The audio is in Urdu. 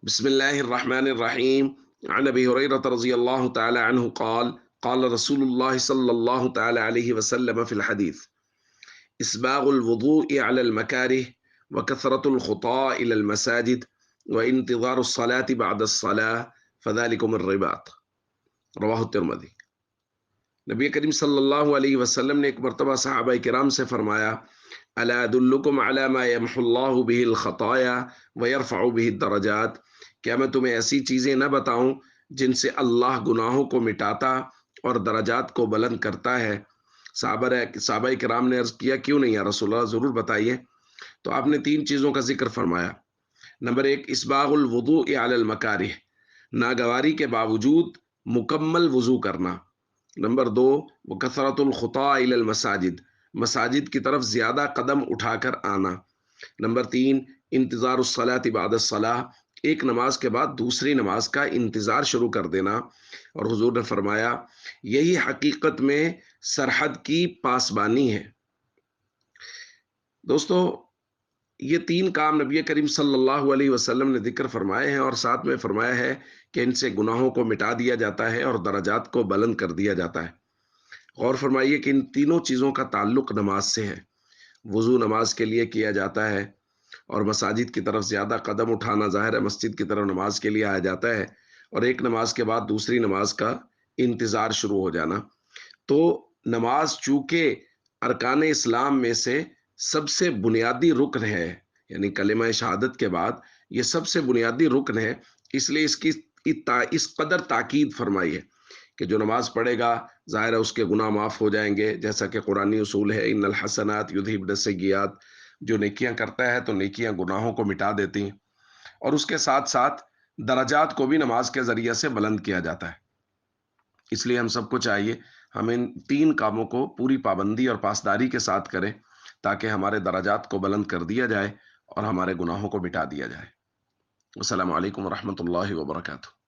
بسم الله الرحمن الرحيم. عن أبي هريرة رضي الله تعالى عنه قال قال رسول الله صلى الله تعالى عليه وسلم في الحديث: إسباغ الوضوء على المكاره، وكثرة الخطى إلى المساجد، وانتظار الصلاة بعد الصلاة، فذلكم الرباط. رواہ الترمذی۔ نبی کریم صلی اللہ علیہ وسلم نے ایک مرتبہ صحابہ کرام سے فرمایا: الا ادلکم علی ما یمحو اللہ بہ الخطایا ویرفع بہ الدرجات، کیا میں تمہیں ایسی چیزیں نہ بتاؤں جن سے اللہ گناہوں کو مٹاتا اور درجات کو بلند کرتا ہے؟ صحابہ کرام نے عرض کیا: کیوں نہیں یا رسول اللہ، ضرور بتائیے۔ تو آپ نے تین چیزوں کا ذکر فرمایا۔ نمبر ایک، اسباغ الوضوء علی المکارہ، ناگواری کے باوجود مکمل وضو کرنا۔ نمبر دو، وکثرت الخطا الی المساجد، مساجد کی طرف زیادہ قدم اٹھا کر آنا۔ نمبر تین، انتظار الصلاۃ بعد الصلاۃ، ایک نماز کے بعد دوسری نماز کا انتظار شروع کر دینا۔ اور حضور نے فرمایا یہی حقیقت میں سرحد کی پاسبانی ہے۔ دوستو، یہ تین کام نبی کریم صلی اللہ علیہ وسلم نے ذکر فرمائے ہیں، اور ساتھ میں فرمایا ہے کہ ان سے گناہوں کو مٹا دیا جاتا ہے اور درجات کو بلند کر دیا جاتا ہے۔ غور فرمائیے کہ ان تینوں چیزوں کا تعلق نماز سے ہے۔ وضو نماز کے لیے کیا جاتا ہے، اور مساجد کی طرف زیادہ قدم اٹھانا، ظاہر ہے مسجد کی طرف نماز کے لیے آیا جاتا ہے، اور ایک نماز کے بعد دوسری نماز کا انتظار شروع ہو جانا۔ تو نماز چونکہ ارکان اسلام میں سے سب سے بنیادی رکن ہے، یعنی کلمہ شہادت کے بعد یہ سب سے بنیادی رکن ہے، اس لیے اس قدر تاکید فرمائی ہے کہ جو نماز پڑھے گا، ظاہر ہے اس کے گناہ معاف ہو جائیں گے، جیسا کہ قرآنی اصول ہے، ان الحسنات یذہبن السیئات، جو نیکیاں کرتا ہے تو نیکیاں گناہوں کو مٹا دیتی ہیں، اور اس کے ساتھ ساتھ درجات کو بھی نماز کے ذریعے سے بلند کیا جاتا ہے۔ اس لیے ہم سب کو چاہیے ہم ان تین کاموں کو پوری پابندی اور پاسداری کے ساتھ کریں، تاکہ ہمارے درجات کو بلند کر دیا جائے اور ہمارے گناہوں کو مٹا دیا جائے۔ السلام علیکم ورحمۃ اللہ وبرکاتہ۔